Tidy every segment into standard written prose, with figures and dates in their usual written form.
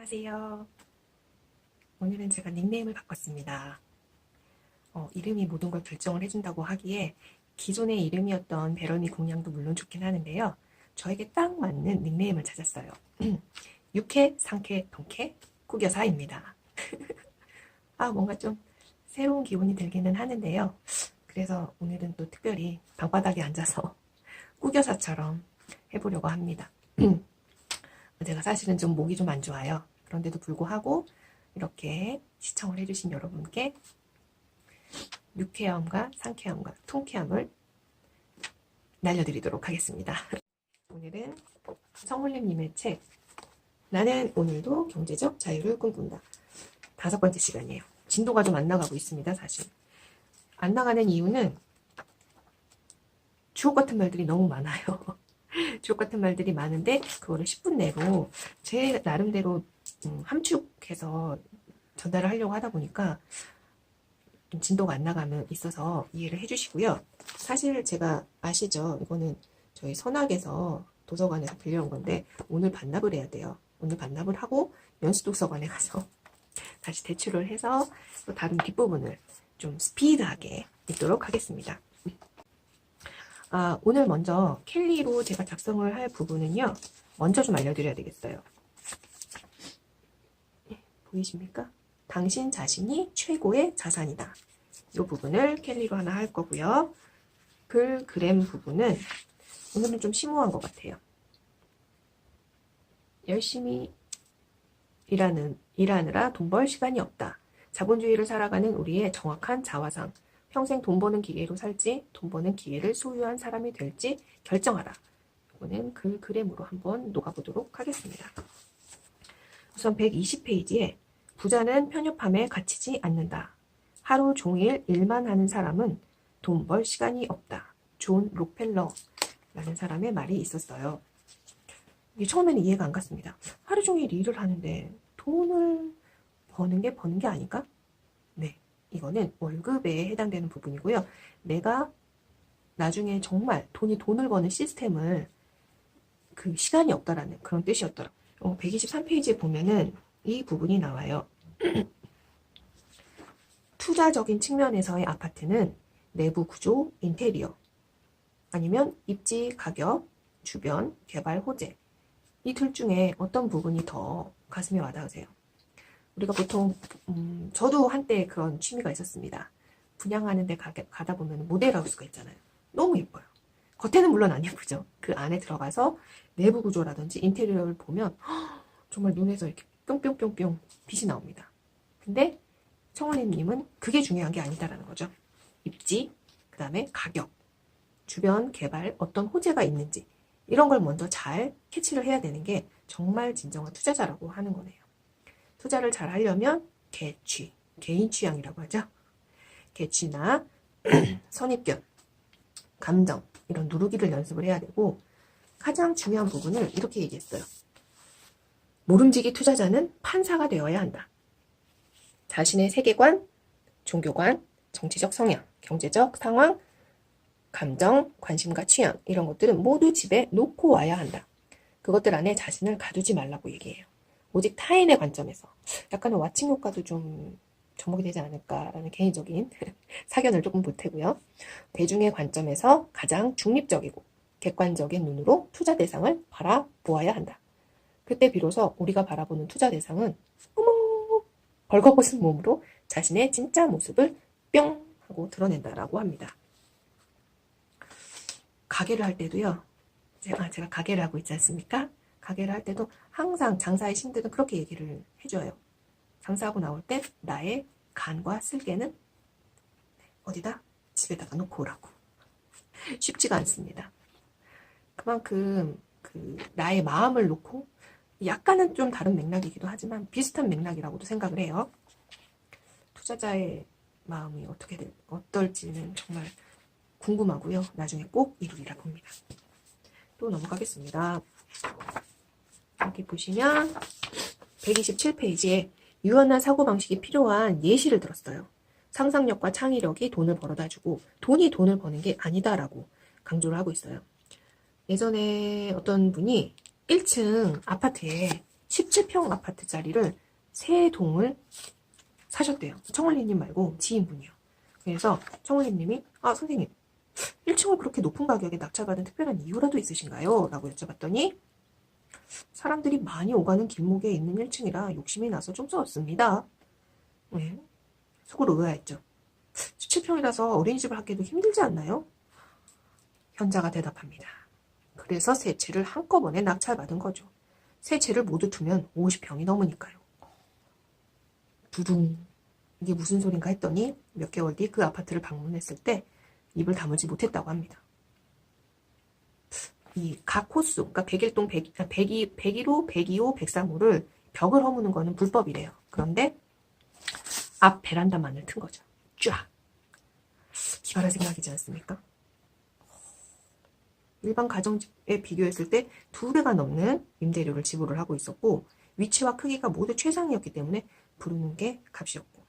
안녕하세요. 오늘은 제가 닉네임을 바꿨습니다. 이름이 모든 걸 결정을 해준다고 하기에 기존의 이름이었던 베러니 공양도 물론 좋긴 하는데요. 저에게 딱 맞는 닉네임을 찾았어요. 육회, 상쾌, 통쾌, 국여사입니다. 뭔가 좀 새로운 기분이 들기는 하는데요. 그래서 오늘은 또 특별히 방바닥에 앉아서 국여사처럼 해보려고 합니다. 제가 사실은 좀 목이 좀 안 좋아요. 그런데도 불구하고 이렇게 시청을 해주신 여러분께 유쾌함과 상쾌함과 통쾌함을 날려드리도록 하겠습니다. 오늘은 성홀림님의 책 나는 오늘도 경제적 자유를 꿈꾼다. 5번째 시간이에요. 진도가 좀 안 나가고 있습니다. 사실 안 나가는 이유는 주옥 같은 말들이 너무 많아요. 주옥 같은 말들이 많은데 그거를 10분 내로 제 나름대로 함축해서 전달을 하려고 하다 보니까 좀 진도가 안 나가면 있어서 이해를 해주시고요. 사실 제가 아시죠? 이거는 저희 선악에서 도서관에서 빌려온 건데 오늘 반납을 해야 돼요. 오늘 반납을 하고 연수도서관에 가서 다시 대출을 해서 또 다른 뒷부분을 좀 스피드하게 읽도록 하겠습니다. 오늘 먼저 켈리로 제가 작성을 할 부분은요. 먼저 좀 알려드려야 되겠어요. 보이십니까? 당신 자신이 최고의 자산이다. 이 부분을 켈리로 하나 할 거고요. 글그램 부분은 오늘은 좀 심오한 것 같아요. 열심히 일하느라 돈 벌 시간이 없다. 자본주의를 살아가는 우리의 정확한 자화상. 평생 돈 버는 기계로 살지 돈 버는 기계를 소유한 사람이 될지 결정하라. 이거는 글그램으로 한번 녹아보도록 하겠습니다. 우선 120페이지에 부자는 편협함에 갇히지 않는다. 하루 종일 일만 하는 사람은 돈 벌 시간이 없다. 존 록펠러라는 사람의 말이 있었어요. 이게 처음에는 이해가 안 갔습니다. 하루 종일 일을 하는데 돈을 버는 게 아닐까? 네, 이거는 월급에 해당되는 부분이고요. 내가 나중에 정말 돈을 버는 시스템을 그 시간이 없다라는 그런 뜻이었더라고요. 123페이지에 보면은 이 부분이 나와요. 투자적인 측면에서의 아파트는 내부 구조, 인테리어, 아니면 입지, 가격, 주변, 개발, 호재 이 둘 중에 어떤 부분이 더 가슴에 와닿으세요? 우리가 보통 저도 한때 그런 취미가 있었습니다. 분양하는 데 가다 보면 모델하우스가 있잖아요. 너무 예뻐요. 겉에는 물론 안 예쁘죠. 그 안에 들어가서 내부 구조라든지 인테리어를 보면 정말 눈에서 이렇게 뿅뿅뿅뿅 빛이 나옵니다. 근데 청원님은 그게 중요한 게 아니다라는 거죠. 입지, 그 다음에 가격, 주변 개발, 어떤 호재가 있는지 이런 걸 먼저 잘 캐치를 해야 되는 게 정말 진정한 투자자라고 하는 거네요. 투자를 잘 하려면 개취, 개인 취향이라고 하죠. 개취나 선입견, 감정 이런 누르기를 연습을 해야 되고 가장 중요한 부분을 이렇게 얘기했어요. 모름지기 투자자는 판사가 되어야 한다. 자신의 세계관, 종교관, 정치적 성향, 경제적 상황, 감정, 관심과 취향 이런 것들은 모두 집에 놓고 와야 한다. 그것들 안에 자신을 가두지 말라고 얘기해요. 오직 타인의 관점에서 약간의 와칭 효과도 좀 접목이 되지 않을까라는 개인적인 사견을 조금 보태고요. 대중의 관점에서 가장 중립적이고 객관적인 눈으로 투자 대상을 바라보아야 한다. 그때 비로소 우리가 바라보는 투자 대상은 어머 벌거벗은 몸으로 자신의 진짜 모습을 뿅 하고 드러낸다라고 합니다. 가게를 할 때도요. 제가 가게를 하고 있지 않습니까? 가게를 할 때도 항상 장사의 신들은 그렇게 얘기를 해줘요. 장사하고 나올 때 나의 간과 쓸개는 어디다? 집에다가 놓고 오라고. 쉽지가 않습니다. 그만큼 나의 마음을 놓고 약간은 좀 다른 맥락이기도 하지만 비슷한 맥락이라고도 생각을 해요. 투자자의 마음이 어떨지는 정말 궁금하고요. 나중에 꼭 이루리라 봅니다. 또 넘어가겠습니다. 여기 보시면 127페이지에 유연한 사고방식이 필요한 예시를 들었어요. 상상력과 창의력이 돈을 벌어다 주고 돈이 돈을 버는 게 아니다라고 강조를 하고 있어요. 예전에 어떤 분이 1층 아파트에 17평 아파트짜리를 3동을 사셨대요. 청울리님 말고 지인분이요. 그래서 청울리님이 선생님 1층을 그렇게 높은 가격에 낙찰받은 특별한 이유라도 있으신가요? 라고 여쭤봤더니 사람들이 많이 오가는 길목에 있는 1층이라 욕심이 나서 좀 썼습니다. 네, 속으로 의아했죠. 17평이라서 어린이집을 하기도 힘들지 않나요? 현자가 대답합니다. 그래서 세 채를 한꺼번에 낙찰받은 거죠. 세 채를 모두 두면 50평이 넘으니까요. 두둥. 이게 무슨 소린가 했더니 몇 개월 뒤 그 아파트를 방문했을 때 입을 다물지 못했다고 합니다. 이 각 호수, 그러니까 101동 101호, 102호, 103호를 벽을 허무는 거는 불법이래요. 그런데 앞 베란다만을 튼 거죠. 쫙. 기발한 생각이지 않습니까? 일반 가정집에 비교했을 때 2배가 넘는 임대료를 지불을 하고 있었고 위치와 크기가 모두 최상이었기 때문에 부르는 게 값이었고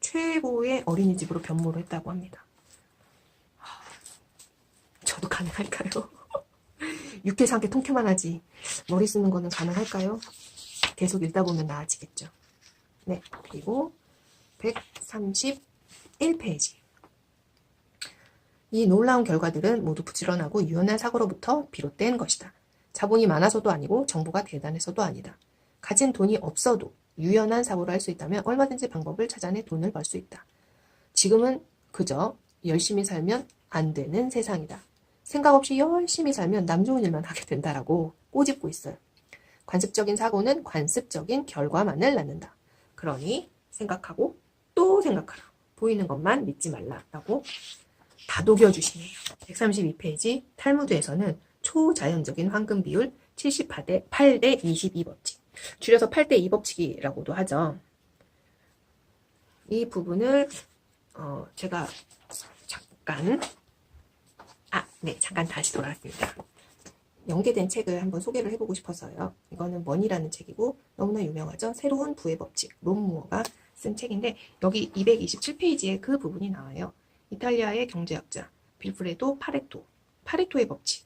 최고의 어린이집으로 변모를 했다고 합니다. 저도 가능할까요? 육개상계 통쾌만 하지 머리 쓰는 거는 가능할까요? 계속 읽다 보면 나아지겠죠. 네, 그리고 131페이지. 이 놀라운 결과들은 모두 부지런하고 유연한 사고로부터 비롯된 것이다. 자본이 많아서도 아니고 정보가 대단해서도 아니다. 가진 돈이 없어도 유연한 사고를 할 수 있다면 얼마든지 방법을 찾아내 돈을 벌 수 있다. 지금은 그저 열심히 살면 안 되는 세상이다. 생각 없이 열심히 살면 남 좋은 일만 하게 된다라고 꼬집고 있어요. 관습적인 사고는 관습적인 결과만을 낳는다. 그러니 생각하고 또 생각하라. 보이는 것만 믿지 말라라고 다독여주시네요. 132페이지 탈무드에서는 초자연적인 황금 비율 78대 22법칙, 줄여서 8대 2법칙이라고도 하죠. 이 부분을 제가 잠깐 다시 돌아왔습니다. 연계된 책을 한번 소개를 해보고 싶어서요. 이거는 머니라는 책이고 너무나 유명하죠. 새로운 부의 법칙, 론 무어가 쓴 책인데 여기 227페이지에 그 부분이 나와요. 이탈리아의 경제학자 빌프레도 파레토의 법칙.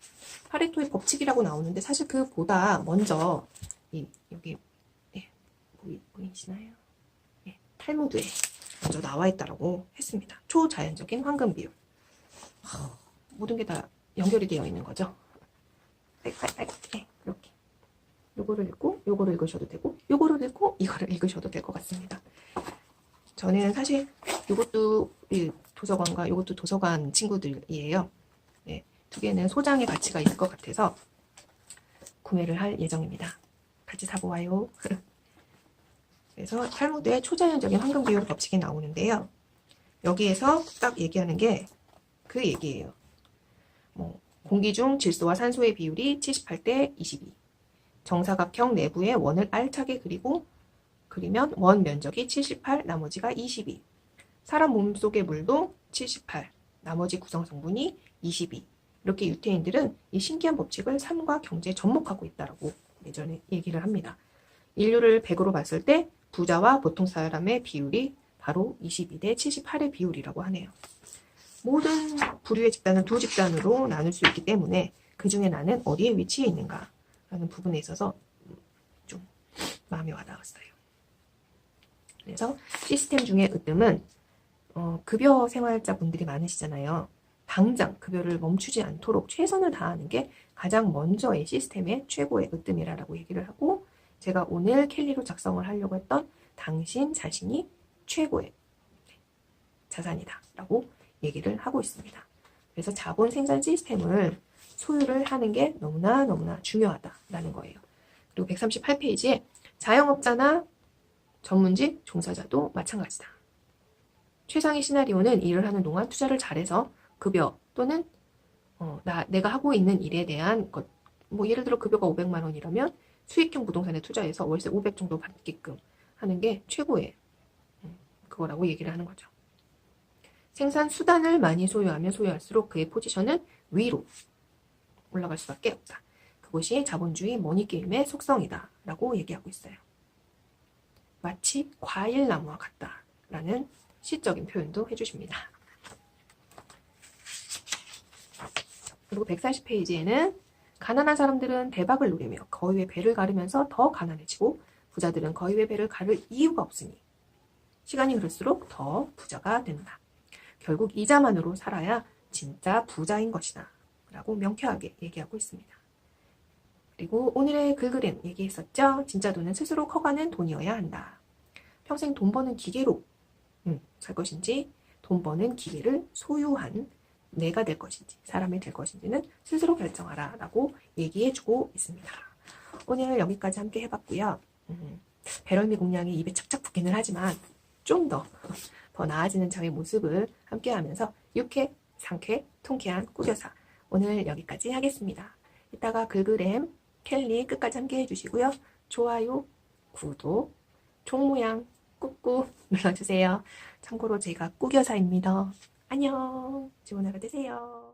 파레토의 법칙이라고 나오는데 사실 그보다 먼저 여기 보이시나요? 탈무드에 먼저 나와 있다라고 했습니다. 초자연적인 황금 비율. 모든 게 다 연결이 되어 있는 거죠. 이렇게. 요거를 읽고 요거를 읽으셔도 되고 요거를 읽고 이거를 읽으셔도 될 것 같습니다. 저는 사실 요것도 도서관과 요것도 도서관 친구들이에요. 네, 두 개는 소장의 가치가 있을 것 같아서 구매를 할 예정입니다. 같이 사보아요. 그래서 탈무드의 초자연적인 황금 비율 법칙이 나오는데요. 여기에서 딱 얘기하는 게 그 얘기예요. 공기 중 질소와 산소의 비율이 78대 22. 정사각형 내부의 원을 알차게 그리면 원 면적이 78, 나머지가 22. 사람 몸속의 물도 78, 나머지 구성 성분이 22. 이렇게 유태인들은 이 신기한 법칙을 삶과 경제에 접목하고 있다고 예전에 얘기를 합니다. 인류를 100으로 봤을 때 부자와 보통 사람의 비율이 바로 22대 78의 비율이라고 하네요. 모든 부류의 집단은 두 집단으로 나눌 수 있기 때문에 그 중에 나는 어디에 위치해 있는가 라는 부분에 있어서 좀 마음이 와닿았어요. 그래서 시스템 중에 으뜸은 급여 생활자 분들이 많으시잖아요. 당장 급여를 멈추지 않도록 최선을 다하는 게 가장 먼저의 시스템의 최고의 으뜸이라고 얘기를 하고 제가 오늘 캘리로 작성을 하려고 했던 당신 자신이 최고의 자산이다 라고 얘기를 하고 있습니다. 그래서 자본 생산 시스템을 소유를 하는 게 너무나 중요하다라는 거예요. 그리고 138페이지에 자영업자나 전문직 종사자도 마찬가지다. 최상의 시나리오는 일을 하는 동안 투자를 잘해서 급여 또는 내가 하고 있는 일에 대한 것, 예를 들어 급여가 500만 원이라면 수익형 부동산에 투자해서 월세 500 정도 받게끔 하는 게 최고의 그거라고 얘기를 하는 거죠. 생산 수단을 많이 소유하면 소유할수록 그의 포지션은 위로 올라갈 수밖에 없다. 그것이 자본주의 머니게임의 속성이다 라고 얘기하고 있어요. 마치 과일나무와 같다 라는 시적인 표현도 해주십니다. 그리고 140페이지에는 가난한 사람들은 대박을 노리며 거위의 배를 가르면서 더 가난해지고 부자들은 거위의 배를 가를 이유가 없으니 시간이 흐를수록 더 부자가 된다. 결국 이자만으로 살아야 진짜 부자인 것이다. 라고 명쾌하게 얘기하고 있습니다. 그리고 오늘의 글그램 얘기했었죠? 진짜 돈은 스스로 커가는 돈이어야 한다. 평생 돈 버는 기계로 살 것인지 돈 버는 기계를 소유한 내가 될 것인지 사람이 될 것인지는 스스로 결정하라 라고 얘기해주고 있습니다. 오늘 여기까지 함께 해봤고요. 배럴미 공략이 입에 착착 붙기는 하지만 좀 더 나아지는 저의 모습을 함께 하면서 유쾌, 상쾌, 통쾌한 꾸겨사 오늘 여기까지 하겠습니다. 이따가 글그램 켈리 끝까지 함께 해주시고요. 좋아요, 구독, 종 모양 꾹꾹 눌러주세요. 참고로 제가 꾸겨사입니다. 안녕. 좋은 하루 되세요.